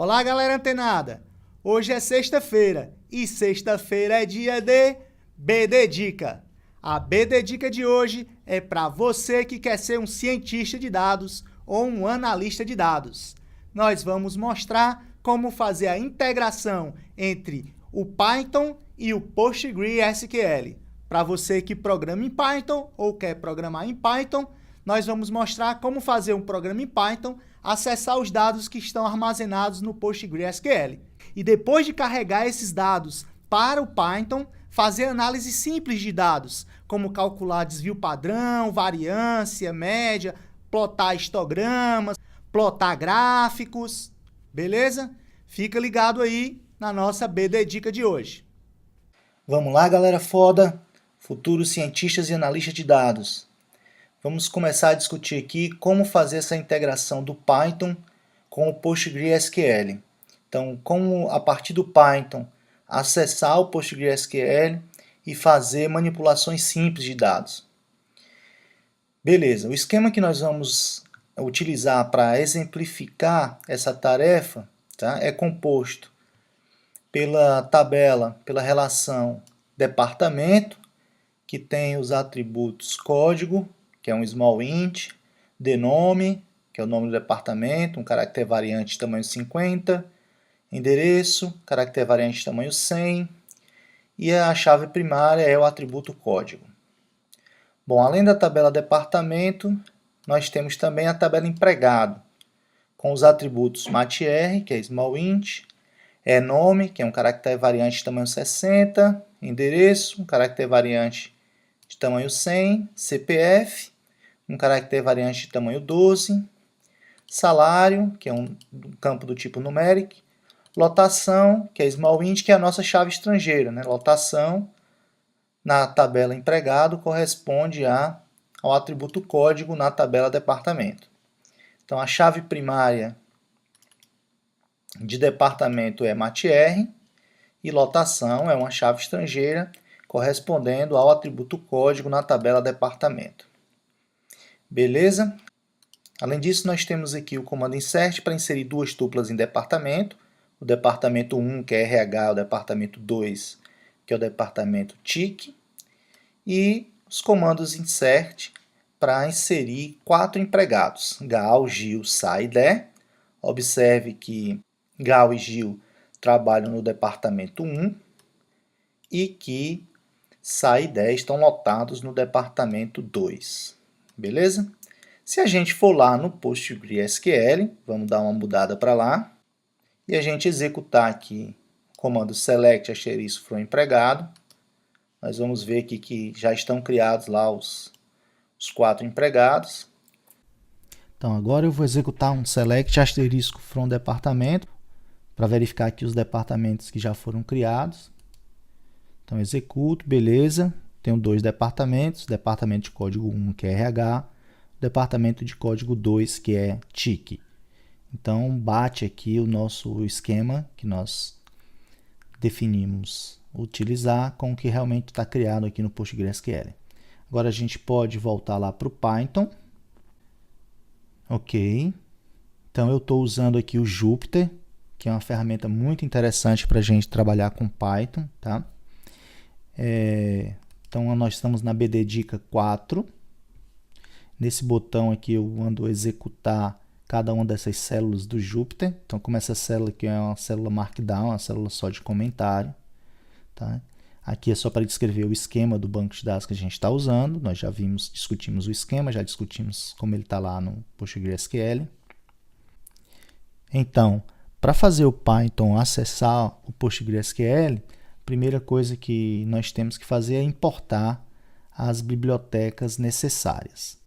Olá, galera antenada! Hoje é sexta-feira e sexta-feira é dia de BD Dica. A BD Dica de hoje é para você que quer ser um cientista de dados ou um analista de dados. Nós vamos mostrar como fazer a integração entre o Python e o PostgreSQL. Para você que programa em Python ou quer programar em Python, nós vamos mostrar como fazer um programa em Python, acessar os dados que estão armazenados no PostgreSQL. E depois de carregar esses dados para o Python, fazer análise simples de dados, como calcular desvio padrão, variância, média, plotar histogramas, plotar gráficos, beleza? Fica ligado aí na nossa BD Dica de hoje. Vamos lá, galera foda, futuros cientistas e analistas de dados. Vamos começar a discutir aqui como fazer essa integração do Python com o PostgreSQL. Então, como a partir do Python acessar o PostgreSQL e fazer manipulações simples de dados. Beleza, o esquema que nós vamos utilizar para exemplificar essa tarefa, tá, é composto pela tabela, pela relação departamento, que tem os atributos código, que é um small int, denome, que é o nome do departamento, um caractere variante de tamanho 50, endereço, caractere variante de tamanho 100, e a chave primária é o atributo código. Bom, além da tabela departamento, nós temos também a tabela empregado, com os atributos matr, que é small int, nome, que é um caractere variante de tamanho 60, endereço, um caractere variante de tamanho 100, CPF, um caractere variante de tamanho 12, salário, que é um campo do tipo numeric, lotação, que é small int, que é a nossa chave estrangeira, né? Lotação, na tabela empregado, corresponde ao atributo código na tabela departamento. Então, a chave primária de departamento é matr, e lotação é uma chave estrangeira, correspondendo ao atributo código na tabela departamento. Beleza? Além disso, nós temos aqui o comando insert para inserir duas tuplas em departamento. O departamento 1, que é RH, o departamento 2, que é o departamento TIC. E os comandos insert para inserir 4 empregados. Gal, Gil, Sa e Dé. Observe que Gal e Gil trabalham no departamento 1 e que Sa e Dé estão lotados no departamento 2. Beleza? Se a gente for lá no PostgreSQL, vamos dar uma mudada para lá, e a gente executar aqui o comando select * from empregado, nós vamos ver aqui que já estão criados lá os 4 empregados. Então agora eu vou executar um select * from departamento, para verificar aqui os departamentos que já foram criados. Então executo, beleza. Tenho 2 departamentos, departamento de código 1, que é RH, departamento de código 2, que é TIC. Então bate aqui o nosso esquema que nós definimos utilizar com o que realmente está criado aqui no PostgreSQL. Agora a gente pode voltar lá para o Python. Ok. Então eu estou usando aqui o Jupyter, que é uma ferramenta muito interessante para a gente trabalhar com Python, tá? Então nós estamos na BD Dica 4. Nesse botão aqui eu ando executar cada uma dessas células do Jupyter. Então como essa célula aqui é uma célula Markdown, uma célula só de comentário, tá? Aqui é só para descrever o esquema do banco de dados que a gente está usando. Nós já discutimos o esquema, já discutimos como ele está lá no PostgreSQL. Então, para fazer o Python acessar o PostgreSQL, a primeira coisa que nós temos que fazer é importar as bibliotecas necessárias.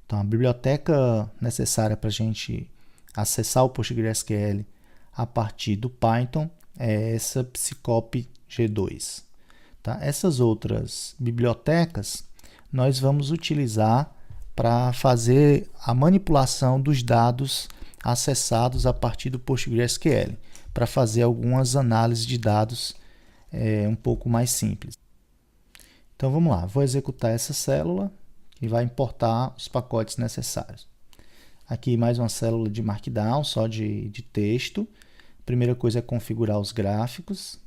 Então, a biblioteca necessária para a gente acessar o PostgreSQL a partir do Python é essa Psicop G2. Tá? Essas outras bibliotecas nós vamos utilizar para fazer a manipulação dos dados acessados a partir do PostgreSQL, para fazer algumas análises de dados um pouco mais simples. Então vamos lá, vou executar essa célula e vai importar os pacotes necessários. Aqui mais uma célula de Markdown, só de texto. A primeira coisa é configurar os gráficos.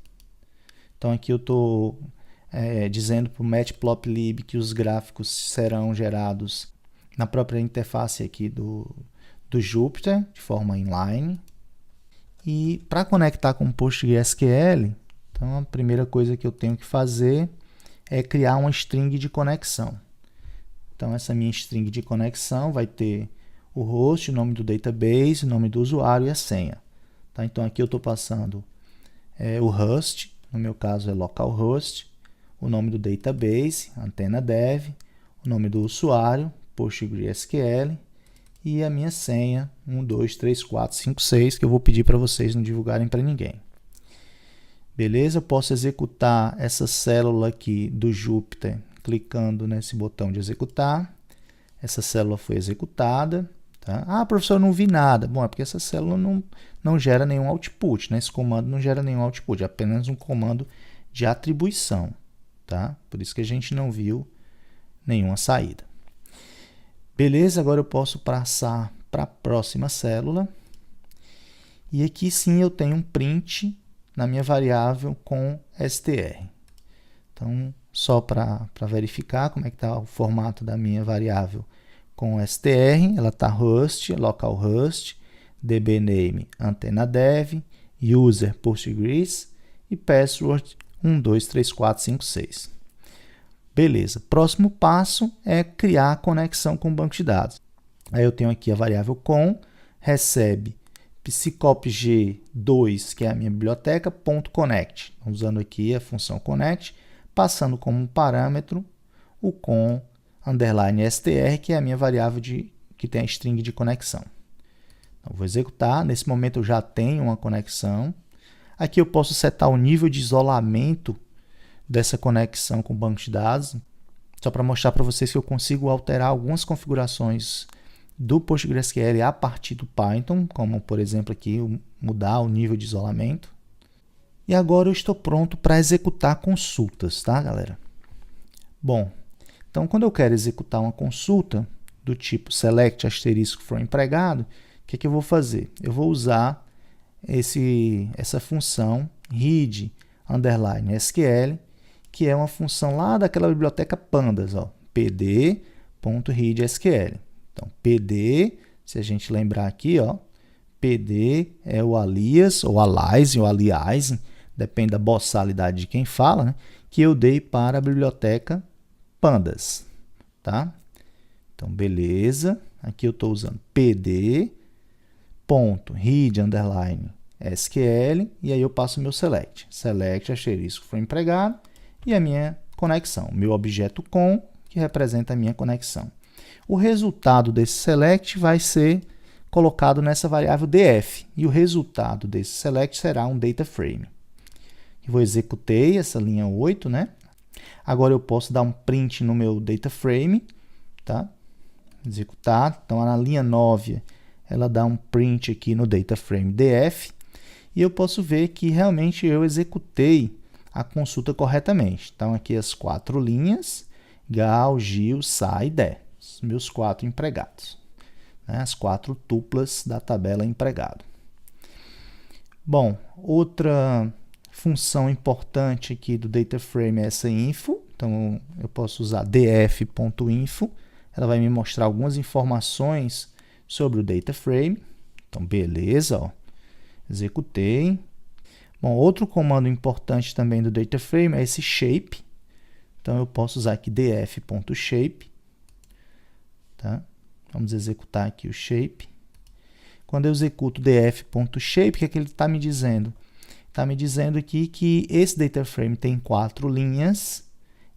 Então aqui eu estou dizendo para o Matplotlib que os gráficos serão gerados na própria interface aqui do Jupyter, de forma inline. E para conectar com o PostgreSQL, então a primeira coisa que eu tenho que fazer é criar uma string de conexão. Então essa minha string de conexão vai ter o host, o nome do database, o nome do usuário e a senha. Tá? Então aqui eu estou passando o host, no meu caso é localhost, o nome do database, antena dev, o nome do usuário, PostgreSQL, e a minha senha 123456, que eu vou pedir para vocês não divulgarem para ninguém. Beleza? Eu posso executar essa célula aqui do Jupyter clicando nesse botão de executar. Essa célula foi executada. Tá? Ah, professor, eu não vi nada. Bom, é porque essa célula não gera nenhum output, né? Esse comando não gera nenhum output, é apenas um comando de atribuição. Tá? Por isso que a gente não viu nenhuma saída. Beleza, agora eu posso passar para a próxima célula. E aqui sim eu tenho um print na minha variável com str. Então, só para verificar como é que está o formato da minha variável com str, ela está host, localhost, dbname, antena dev, user Postgres e password 123456. Beleza, próximo passo é criar a conexão com o banco de dados. Aí eu tenho aqui a variável com, recebe psicopg2, que é a minha biblioteca, .connect. Usando aqui a função connect, passando como parâmetro o com _str, que é a minha variável que tem a string de conexão. Então, vou executar, nesse momento eu já tenho uma conexão. Aqui eu posso setar o nível de isolamento dessa conexão com o banco de dados, só para mostrar para vocês que eu consigo alterar algumas configurações do PostgreSQL a partir do Python, como por exemplo aqui mudar o nível de isolamento. E agora eu estou pronto para executar consultas, tá, galera? Bom, então quando eu quero executar uma consulta do tipo select * from empregado, o que eu vou fazer? Eu vou usar essa função read _SQL, que é uma função lá daquela biblioteca pandas, ó, pd.readsql. Então, pd, se a gente lembrar aqui, ó, pd é o alias, ou aliasing, depende da bossalidade de quem fala, né, que eu dei para a biblioteca pandas. Tá? Então, beleza. Aqui eu estou usando pd.read_SQL, e aí eu passo o meu select. Select * from empregado, e a minha conexão, meu objeto com, que representa a minha conexão. O resultado desse select vai ser colocado nessa variável df, e o resultado desse select será um data frame. Eu executei essa linha 8, né? Agora eu posso dar um print no meu data frame, tá? Executar, então na linha 9 ela dá um print aqui no data frame df, e eu posso ver que realmente eu executei a consulta corretamente. Então, aqui as 4 linhas, Gal, Gil, Sa e Dé, os meus 4 empregados, né? As 4 tuplas da tabela empregado. Bom, outra função importante aqui do data frame é essa info. Então, eu posso usar df.info, ela vai me mostrar algumas informações sobre o data frame. Então, beleza, ó, executei. Bom, outro comando importante também do data frame é esse shape. Então, eu posso usar aqui df.shape. Tá? Vamos executar aqui o shape. Quando eu executo df.shape, o que é que ele está me dizendo? Está me dizendo aqui que esse data frame tem 4 linhas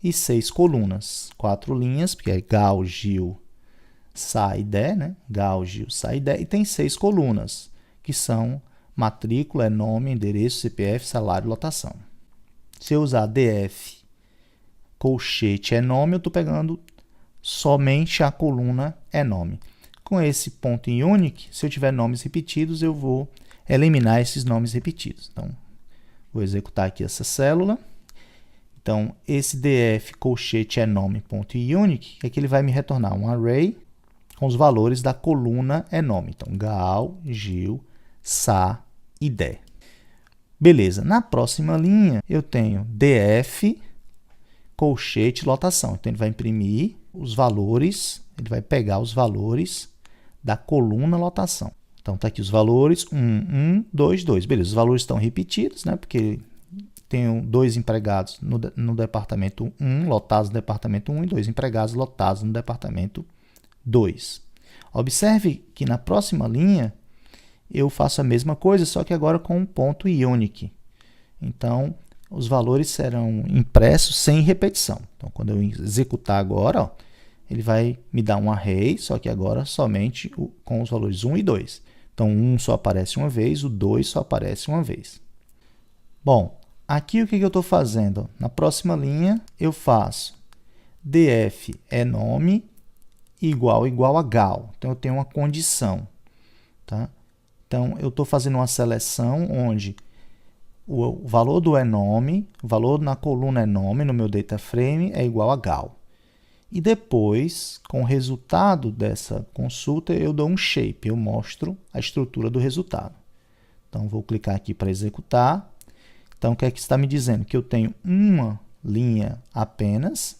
e 6 colunas. 4 linhas, porque é Gal, Gil, Sa e Dé, né? Gal, Gil, Sa e Dé, e tem 6 colunas, que são matrícula, é nome, endereço, CPF, salário, lotação. Se eu usar df colchete é nome, eu estou pegando somente a coluna é nome. Com esse ponto em unique, se eu tiver nomes repetidos, eu vou eliminar esses nomes repetidos. Então, vou executar aqui essa célula. Então, esse df colchete é nome ponto unique é que ele vai me retornar um array com os valores da coluna enome. Então, Gal, Gil, Sa e Dé. Beleza. Na próxima linha, eu tenho DF, colchete, lotação. Então, ele vai imprimir os valores, ele vai pegar os valores da coluna lotação. Então, está aqui os valores 1, 1, 2, 2. Beleza, os valores estão repetidos, né? Porque tenho 2 empregados no departamento 1, lotados no departamento 1, e 2 empregados lotados no departamento 2. Observe que na próxima linha eu faço a mesma coisa, só que agora com um ponto ionic. Então, os valores serão impressos sem repetição. Então, quando eu executar agora, ó, ele vai me dar um array, só que agora somente com os valores 1 e 2. Então, o 1 só aparece uma vez, o 2 só aparece uma vez. Bom, aqui o que eu estou fazendo? Na próxima linha, eu faço df enome igual a gal. Então, eu tenho uma condição. Tá? Então, eu estou fazendo uma seleção onde o valor do enome, o valor na coluna enome, no meu data frame, é igual a gal. E depois, com o resultado dessa consulta, eu dou um shape, eu mostro a estrutura do resultado. Então, vou clicar aqui para executar. Então, o que é que está me dizendo? Que eu tenho uma linha apenas,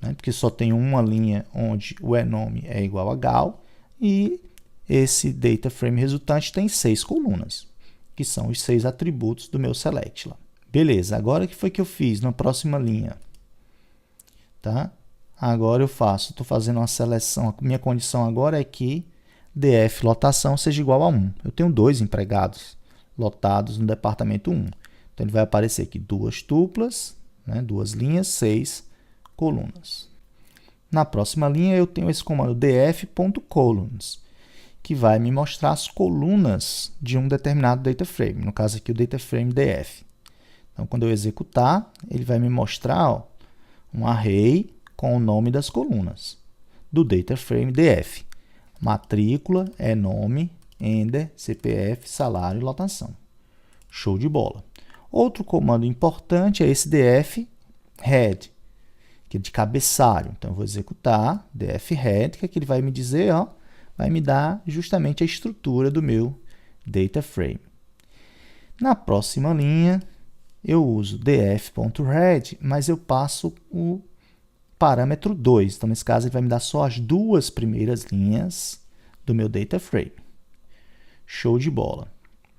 né, porque só tenho uma linha onde o enome é igual a gal, e esse data frame resultante tem 6 colunas, que são os 6 atributos do meu select lá. Beleza, agora o que foi que eu fiz na próxima linha? Tá? Agora eu estou fazendo uma seleção, a minha condição agora é que df lotação seja igual a 1. Eu tenho 2 empregados lotados no departamento 1. Então, ele vai aparecer aqui 2 tuplas, né, 2 linhas, 6 colunas. Na próxima linha, eu tenho esse comando df.columns, que vai me mostrar as colunas de um determinado data frame, no caso aqui o data frame df. Então, quando eu executar, ele vai me mostrar, ó, um array com o nome das colunas do data frame df. Matrícula, enome, ender, CPF, salário e lotação. Show de bola. Outro comando importante é esse df head, que é de cabeçalho. Então, eu vou executar df head, que aqui ele vai me dizer, ó, vai me dar justamente a estrutura do meu data frame. Na próxima linha, eu uso df.head, mas eu passo o parâmetro 2. Então, nesse caso, ele vai me dar só as 2 primeiras linhas do meu data frame. Show de bola.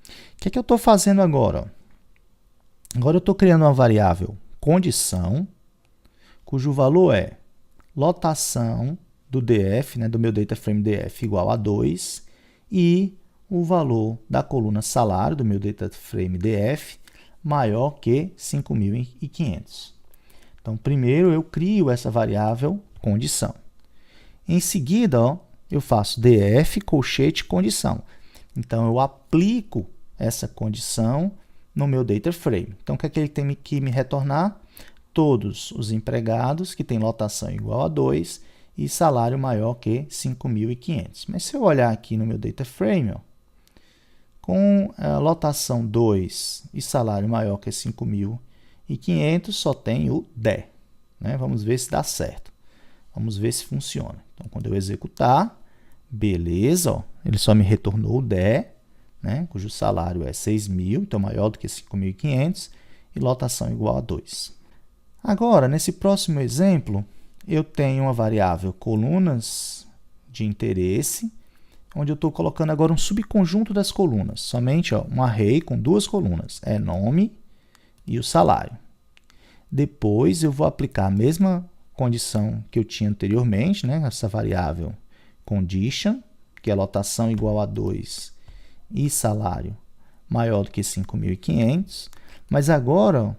O que é que eu estou fazendo agora? Agora eu estou criando uma variável condição, cujo valor é lotação do df, né, do meu data frame df igual a 2, e o valor da coluna salário do meu data frame df maior que 5.500. Então, primeiro eu crio essa variável condição. Em seguida, ó, eu faço df colchete condição. Então, eu aplico essa condição no meu data frame. Então, o que é que ele tem que me retornar? Todos os empregados que têm lotação igual a 2 e salário maior que 5.500. Mas se eu olhar aqui no meu data frame, ó, com a lotação 2 e salário maior que 5.500, só tem o DE. Né? Vamos ver se dá certo. Vamos ver se funciona. Então, quando eu executar, beleza, ó, ele só me retornou o DE, né, cujo salário é 6.000, então maior do que 5.500, e lotação igual a 2. Agora, nesse próximo exemplo, eu tenho uma variável colunas de interesse, onde eu estou colocando agora um subconjunto das colunas, somente ó, um array com 2 colunas, enome e o salário. Depois eu vou aplicar a mesma condição que eu tinha anteriormente, né, essa variável condition, que é lotação igual a 2 e salário maior do que 5.500, mas agora ó,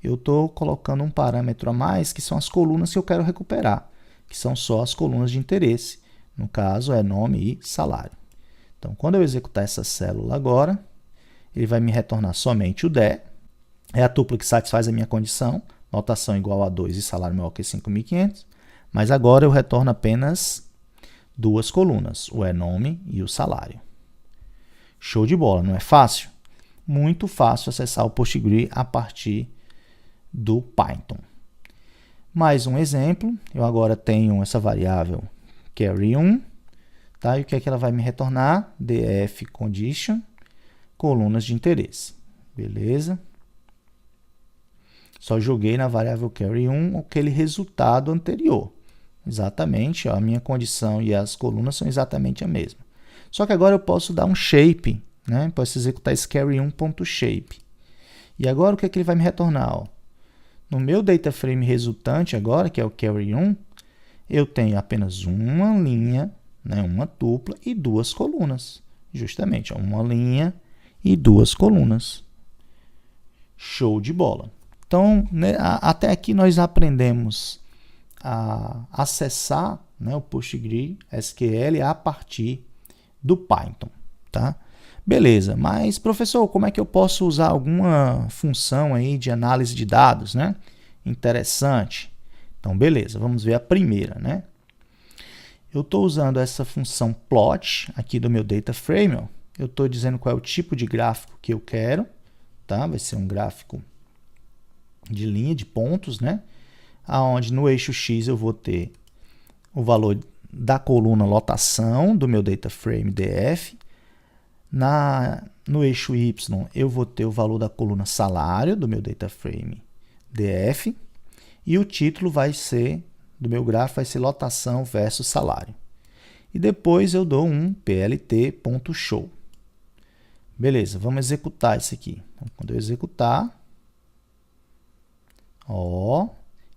eu estou colocando um parâmetro a mais, que são as colunas que eu quero recuperar, que são só as colunas de interesse, no caso é nome e salário. Então, quando eu executar essa célula agora, ele vai me retornar somente o DE, é a tupla que satisfaz a minha condição, lotação igual a 2 e salário maior que 5.500, mas agora eu retorno apenas 2 colunas, o enome e o salário. Show de bola, não é fácil? Muito fácil acessar o Postgre a partir do Python. Mais um exemplo, eu agora tenho essa variável carry1, Tá? E o que é que ela vai me retornar? df condition, colunas de interesse. Beleza? Só joguei na variável carry 1 aquele resultado anterior. Exatamente, ó, a minha condição e as colunas são exatamente a mesma. Só que agora eu posso dar um shape, né? Posso executar esse carry1.shape. E agora o que é que ele vai me retornar? Ó? No meu data frame resultante agora, que é o carry1, eu tenho apenas uma linha, né? Uma tupla e duas colunas. Justamente, ó, uma linha e duas colunas. Show de bola. Então, né, até aqui nós aprendemos a acessar, né, o PostgreSQL a partir do Python. Tá? Beleza, mas professor, como é que eu posso usar alguma função aí de análise de dados, né? Interessante. Então, beleza, vamos ver a primeira, né? Eu estou usando essa função plot aqui do meu data frame. Ó. Eu estou dizendo qual é o tipo de gráfico que eu quero. Tá? Vai ser um gráfico de linha, de pontos, né? Onde no eixo X eu vou ter o valor da coluna lotação do meu data frame DF. No eixo Y eu vou ter o valor da coluna salário do meu data frame DF. E o título vai ser, do meu gráfico, vai ser lotação versus salário. E depois eu dou um plt.show. Beleza, vamos executar isso aqui. Então, quando eu executar, ó,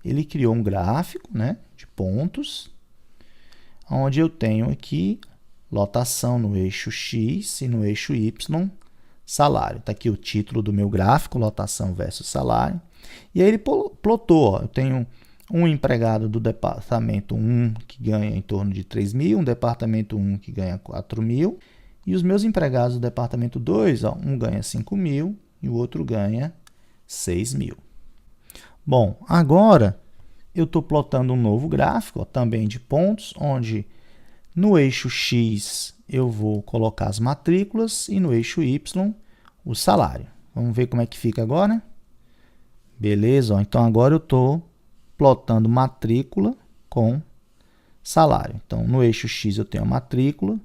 ele criou um gráfico, né, de pontos, onde eu tenho aqui lotação no eixo X e no eixo Y, salário. Está aqui o título do meu gráfico, lotação versus salário. E aí ele plotou, ó, eu tenho um empregado do departamento 1 que ganha em torno de 3.000, um departamento 1 que ganha 4.000, e os meus empregados do departamento 2, ó, um ganha 5.000 e o outro ganha 6.000. Bom, agora eu estou plotando um novo gráfico, ó, também de pontos, onde no eixo X eu vou colocar as matrículas e no eixo Y o salário. Vamos ver como é que fica agora? Beleza, ó, então agora eu estou plotando matrícula com salário. Então no eixo X eu tenho a matrícula,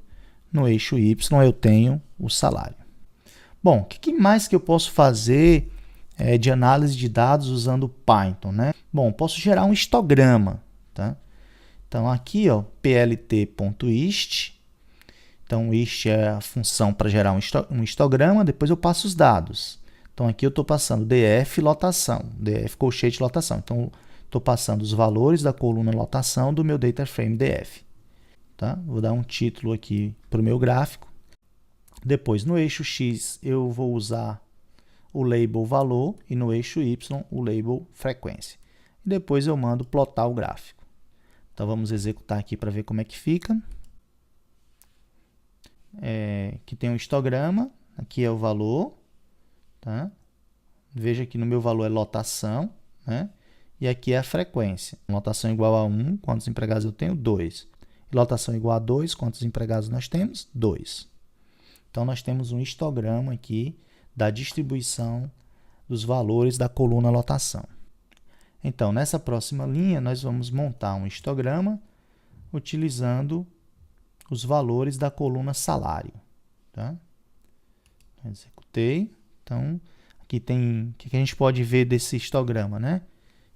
no eixo Y eu tenho o salário. Bom, o que mais que eu posso fazer de análise de dados usando Python, né? Bom, posso gerar um histograma, tá? Então aqui, ó, plt.hist. Então hist é a função para gerar um histograma, depois eu passo os dados. Então aqui eu estou passando df lotação, df colchete lotação. Então estou passando os valores da coluna lotação do meu data frame df. Tá? Vou dar um título aqui para o meu gráfico. Depois, no eixo X, eu vou usar o label valor e no eixo Y, o label frequência. E depois eu mando plotar o gráfico. Então, vamos executar aqui para ver como é que fica. Aqui tem um histograma, aqui é o valor. Tá? Veja que no meu valor é lotação, né? E aqui é a frequência. Lotação igual a 1, quantos empregados eu tenho? 2. Lotação igual a 2, quantos empregados nós temos? 2. Então, nós temos um histograma aqui da distribuição dos valores da coluna lotação. Então, nessa próxima linha, nós vamos montar um histograma utilizando os valores da coluna salário. Tá? Executei. Então, aqui tem, o que a gente pode ver desse histograma, né?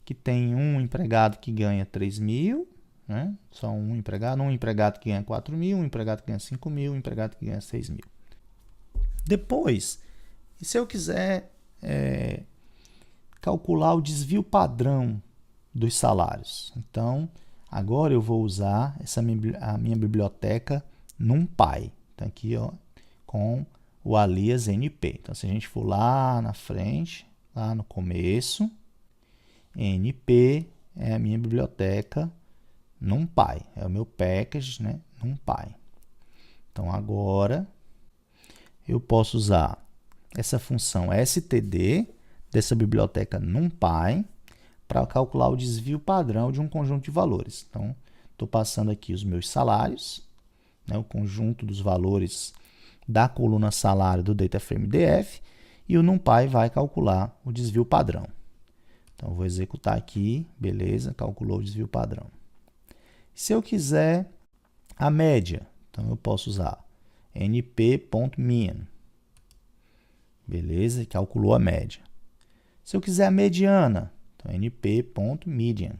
Que tem um empregado que ganha 3.000, né? Só um empregado que ganha 4.000, um empregado que ganha 5.000, um empregado que ganha 6.000. Depois, e se eu quiser calcular o desvio padrão dos salários? Então, agora eu vou usar a minha biblioteca NumPy. Então, aqui, ó, com o alias NP. Então, se a gente for lá na frente, lá no começo, NP é a minha biblioteca NumPy, é o meu package, né? NumPy. Então, agora eu posso usar essa função std dessa biblioteca NumPy para calcular o desvio padrão de um conjunto de valores. Então, estou passando aqui os meus salários, né? O conjunto dos valores da coluna salário do data frame df, e o NumPy vai calcular o desvio padrão. Então, eu vou executar aqui, beleza, calculou o desvio padrão. Se eu quiser a média, Então, eu posso usar np.mean. Beleza? E calculou a média. Se eu quiser a mediana, então np.median.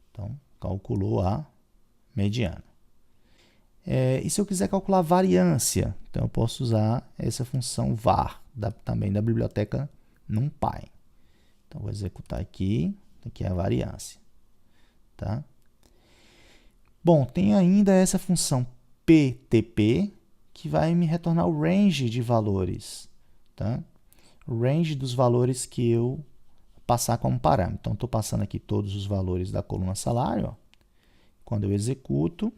Então, calculou a mediana. E se eu quiser calcular a variância, então eu posso usar essa função var, também da biblioteca NumPy. Então, vou executar aqui é a variância. Tá? Bom, tem ainda essa função ptp, que vai me retornar o range de valores. Tá? O range dos valores que eu passar como parâmetro. Então, estou passando aqui todos os valores da coluna salário. Ó. Quando eu executo,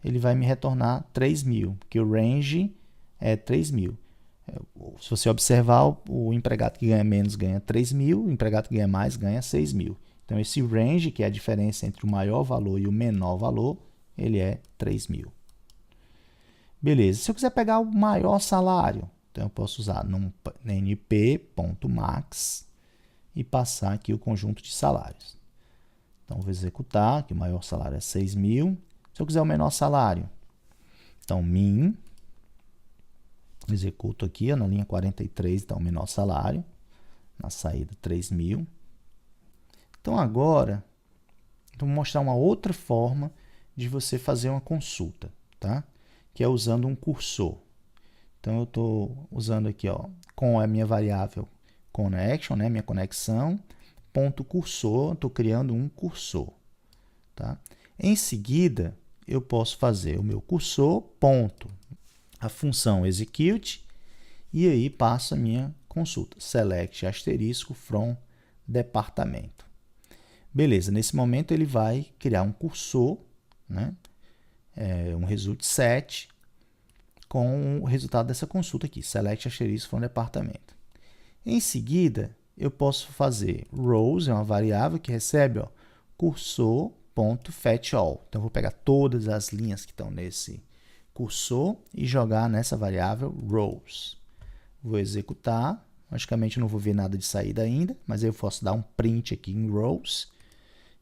ele vai me retornar 3.000, porque o range é 3.000. Se você observar, o empregado que ganha menos ganha 3.000, o empregado que ganha mais ganha 6.000. Então, esse range, que é a diferença entre o maior valor e o menor valor, ele é 3.000. Beleza. Se eu quiser pegar o maior salário, então eu posso usar np.max e passar aqui o conjunto de salários. Então, vou executar, que o maior salário é 6.000. Se eu quiser o menor salário, então min, executo aqui, ó, na linha 43, então o menor salário, na saída 3.000. Então, agora, vou mostrar uma outra forma de você fazer uma consulta, tá? Que é usando um cursor. Então, eu estou usando aqui, ó, com a minha variável connection, né, minha conexão, ponto cursor, estou criando um cursor. Tá? Em seguida, eu posso fazer o meu cursor, ponto, a função execute, e aí passo a minha consulta, select asterisco from departamento. Beleza, nesse momento ele vai criar um cursor, né? Um result set, com o resultado dessa consulta aqui, select asterisco from departamento. Em seguida, eu posso fazer rows, é uma variável que recebe ó, cursor.fetchAll. Então, eu vou pegar todas as linhas que estão nesse cursor e jogar nessa variável rows. Vou executar, logicamente não vou ver nada de saída ainda, mas eu posso dar um print aqui em rows.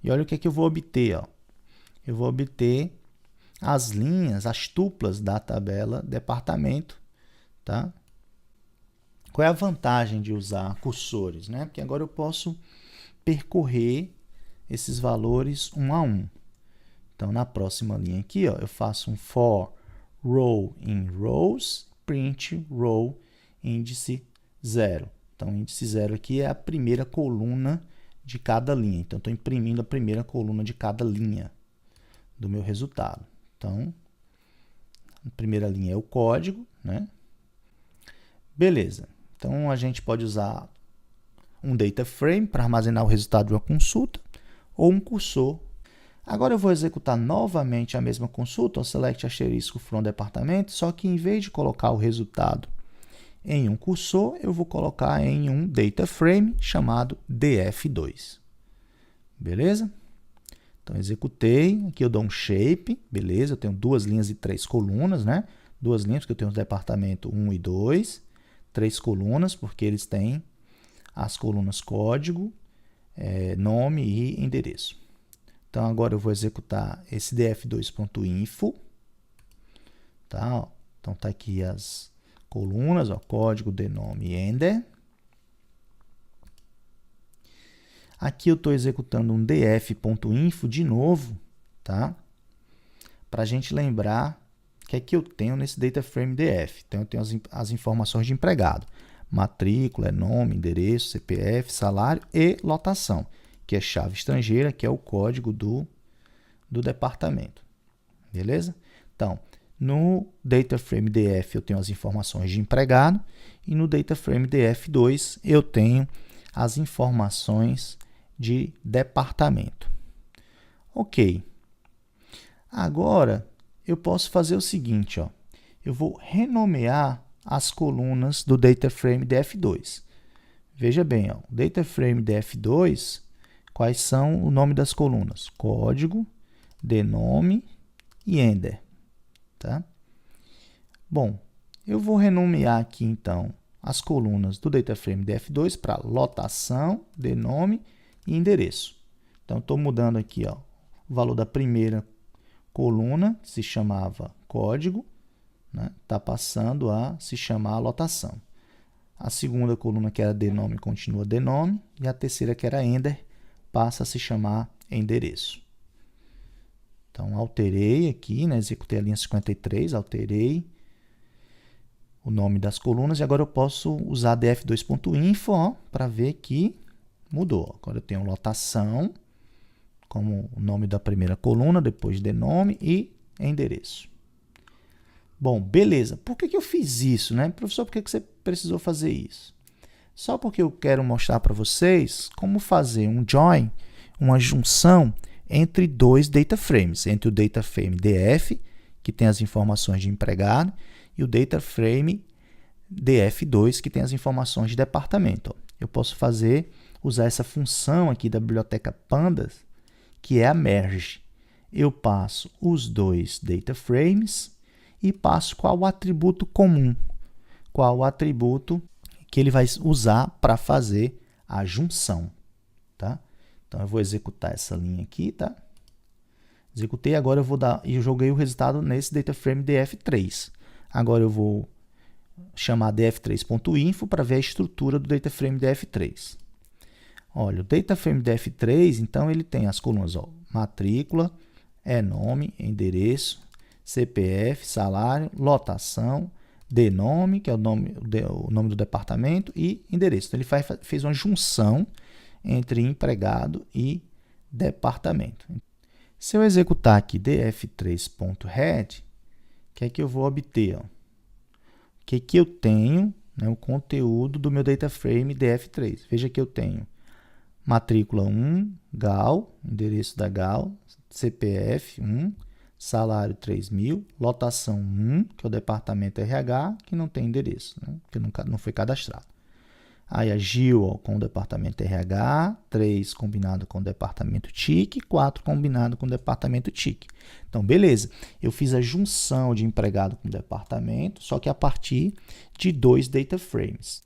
E olha o que é que eu vou obter. Ó. Eu vou obter as linhas, as tuplas da tabela departamento. Tá? Qual é a vantagem de usar cursores? Né? Porque agora eu posso percorrer esses valores um a um. Então, na próxima linha aqui, ó, eu faço um for row in rows, print row índice 0. Então, índice 0 aqui é a primeira coluna de cada linha. Então, estou imprimindo a primeira coluna de cada linha do meu resultado. Então, a primeira linha é o código, né? Beleza. Então, a gente pode usar um data frame para armazenar o resultado de uma consulta ou um cursor. Agora eu vou executar novamente a mesma consulta, select asterisco from departamento, só que em vez de colocar o resultado em um cursor, eu vou colocar em um data frame chamado df2. Beleza? Então, executei, aqui eu dou um shape, beleza, eu tenho 2 linhas e 3 colunas, né? 2 linhas, porque eu tenho o departamento 1 e 2, 3 colunas, porque eles têm as colunas código, nome e endereço. Então, agora eu vou executar esse df2.info. Tá? Então, está aqui as colunas, ó, código, denome e ender. Aqui eu estou executando um df.info de novo, tá? Para a gente lembrar o que é que eu tenho nesse data frame df. Então, eu tenho as informações de empregado. Matrícula, nome, endereço, CPF, salário e lotação, que é chave estrangeira, que é o código do departamento. Beleza? Então, no data frame df eu tenho as informações de empregado e no data frame df2 eu tenho as informações de departamento. Ok. Agora, eu posso fazer o seguinte, ó. Eu vou renomear as colunas do data frame df2. Veja bem, ó, o data frame df2, quais são o nome das colunas? Código, denome e ender. Tá? Bom, eu vou renomear aqui, então, as colunas do data frame df2 para lotação, denome e endereço. Então, estou mudando aqui ó, o valor da primeira coluna, que se chamava código, né, está passando a se chamar lotação. A segunda coluna, que era denome, continua denome. E a terceira, que era ender, passa a se chamar endereço. Então, alterei aqui, né, executei a linha 53, alterei o nome das colunas. E agora eu posso usar df2.info para ver que mudou. Agora eu tenho lotação como o nome da primeira coluna, depois denome e endereço. Bom, beleza. Por que eu fiz isso, né? Professor, por que você precisou fazer isso? Só porque eu quero mostrar para vocês como fazer um join, uma junção entre dois data frames, entre o data frame DF, que tem as informações de empregado, e o data frame DF2, que tem as informações de departamento. Eu posso usar essa função aqui da biblioteca Pandas, que é a merge. Eu passo os dois data frames e passo qual o atributo comum, qual o atributo que ele vai usar para fazer a junção, tá? Então eu vou executar essa linha aqui, tá? Executei, agora eu joguei o resultado nesse data frame df3. Agora eu vou chamar df3.info para ver a estrutura do data frame df3. Olha, o data frame df3, então ele tem as colunas, ó, matrícula, nome, endereço, CPF, salário, lotação, denome, que é o nome do departamento, e endereço. Então, ele fez uma junção entre empregado e departamento. Se eu executar aqui df3.head, o que é que eu vou obter? Ó? O que é que eu tenho, né, o conteúdo do meu data frame df3. Veja que eu tenho matrícula 1, GAL, endereço da GAL, CPF 1, salário 3.000, lotação 1, que é o departamento RH, que não tem endereço, né? Que não foi cadastrado. Aí a Gil, ó, com o departamento RH, 3 combinado com o departamento TIC, 4 combinado com o departamento TIC. Então, beleza. Eu fiz a junção de empregado com departamento, só que a partir de 2 data frames.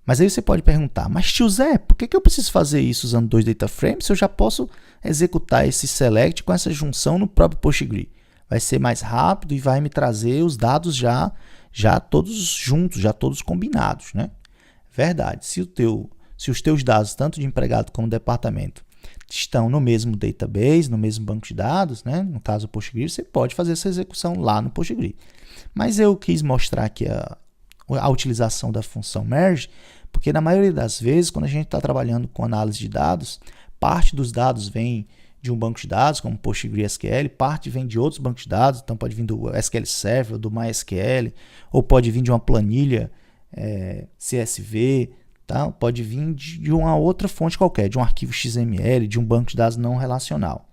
Mas aí você pode perguntar, mas tio Zé, por que eu preciso fazer isso usando 2 data frames se eu já posso executar esse select com essa junção no próprio PostgreSQL? Vai ser mais rápido e vai me trazer os dados já todos juntos, já todos combinados, né? Verdade, se os teus dados, tanto de empregado como departamento, estão no mesmo database, no mesmo banco de dados, né? No caso o PostgreSQL, você pode fazer essa execução lá no PostgreSQL. Mas eu quis mostrar aqui a utilização da função merge, porque na maioria das vezes, quando a gente está trabalhando com análise de dados, parte dos dados vem de um banco de dados, como PostgreSQL, parte vem de outros bancos de dados, então pode vir do SQL Server, do MySQL, ou pode vir de uma planilha CSV, tá? Pode vir de uma outra fonte qualquer, de um arquivo XML, de um banco de dados não relacional.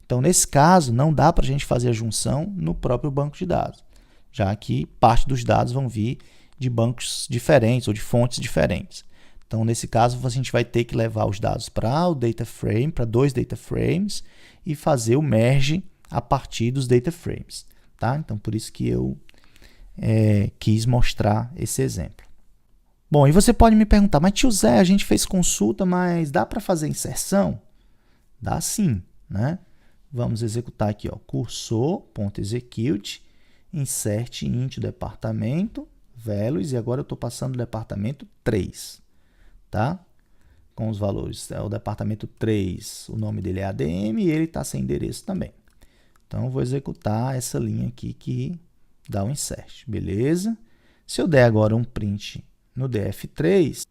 Então, nesse caso, não dá para a gente fazer a junção no próprio banco de dados, já que parte dos dados vão vir de bancos diferentes ou de fontes diferentes. Então, nesse caso, a gente vai ter que levar os dados para o data frame, para 2 data frames, e fazer o merge a partir dos data frames. Tá? Então, por isso que eu quis mostrar esse exemplo. Bom, e você pode me perguntar, mas tio Zé, a gente fez consulta, mas dá para fazer inserção? Dá sim, né? Vamos executar aqui, ó, cursor.execute, insert int departamento, values, e agora eu estou passando o departamento 3, tá? Com os valores, o departamento 3, o nome dele é ADM e ele está sem endereço também. Então, eu vou executar essa linha aqui que dá um insert, beleza? Se eu der agora um print no df3,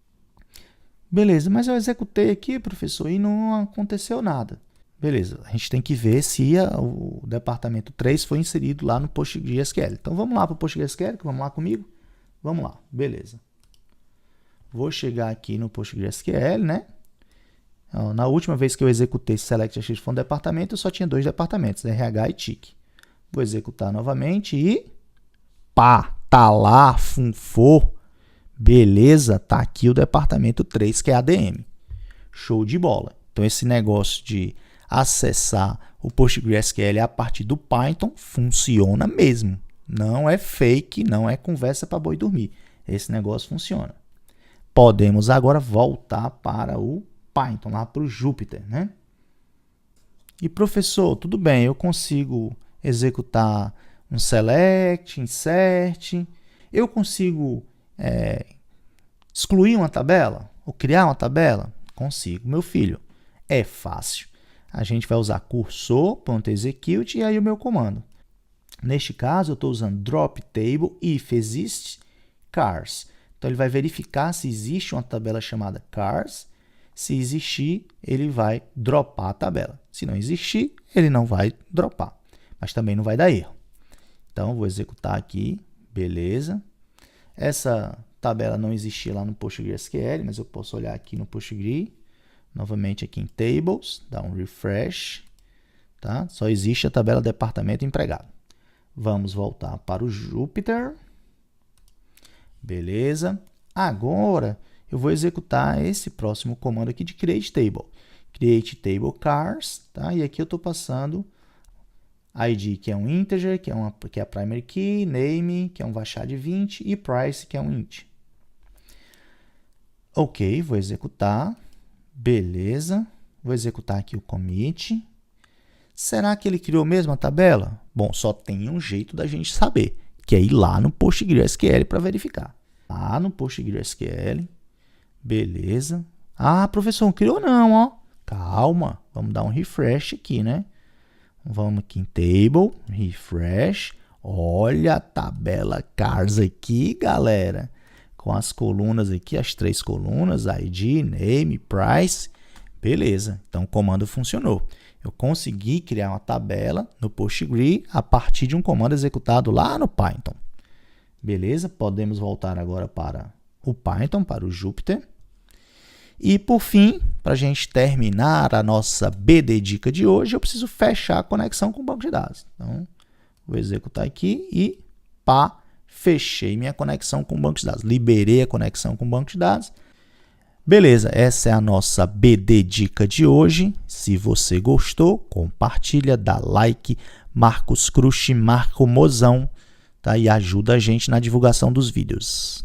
beleza, mas eu executei aqui, professor, e não aconteceu nada. Beleza, a gente tem que ver se o departamento 3 foi inserido lá no PostgreSQL. Então, vamos lá para o PostgreSQL, vamos lá comigo? Vamos lá, beleza. Vou chegar aqui no PostgreSQL, né? Na última vez que eu executei esse select arquivo from departamento, eu só tinha 2 departamentos, RH e TIC. Vou executar novamente e pá, tá lá, funfou. Beleza, tá aqui o departamento 3, que é ADM. Show de bola. Então, esse negócio de acessar o PostgreSQL a partir do Python funciona mesmo. Não é fake, não é conversa para boi dormir. Esse negócio funciona. Podemos agora voltar para o Python, lá para o Jupyter, né? E professor, tudo bem, eu consigo executar um select, insert. Eu consigo excluir uma tabela ou criar uma tabela? Consigo, meu filho. É fácil. A gente vai usar cursor.execute e aí o meu comando. Neste caso, eu estou usando drop table if existe cars. Então, ele vai verificar se existe uma tabela chamada cars. Se existir, ele vai dropar a tabela. Se não existir, ele não vai dropar. Mas também não vai dar erro. Então, vou executar aqui. Beleza. Essa tabela não existia lá no PostgreSQL, mas eu posso olhar aqui no Postgre. Novamente aqui em Tables. Dá um refresh. Tá? Só existe a tabela departamento empregado. Vamos voltar para o Jupyter. Beleza. Agora, eu vou executar esse próximo comando aqui de create table. Create table cars, tá? E aqui eu estou passando ID, que é um integer, que é a primary key, name, que é um varchar de 20, e price, que é um int. Ok, vou executar. Beleza. Vou executar aqui o commit. Será que ele criou mesmo a tabela? Bom, só tem um jeito da gente saber, que é ir lá no PostgreSQL para verificar. Lá no PostgreSQL. Beleza. Ah, professor, não criou não, ó. Calma, vamos dar um refresh aqui, né? Vamos aqui em Table, refresh. Olha a tabela cars aqui, galera. Com as colunas aqui, as 3 colunas, ID, name, price. Beleza, então o comando funcionou. Eu consegui criar uma tabela no Postgre a partir de um comando executado lá no Python. Beleza, podemos voltar agora para o Python, para o Jupyter. E por fim, para a gente terminar a nossa BD Dica de hoje, eu preciso fechar a conexão com o banco de dados. Então, vou executar aqui e fechei minha conexão com o banco de dados. Liberei a conexão com o banco de dados. Beleza, essa é a nossa BD Dica de hoje. Se você gostou, compartilha, dá like, marca os crush, marca o mozão, tá? E ajuda a gente na divulgação dos vídeos.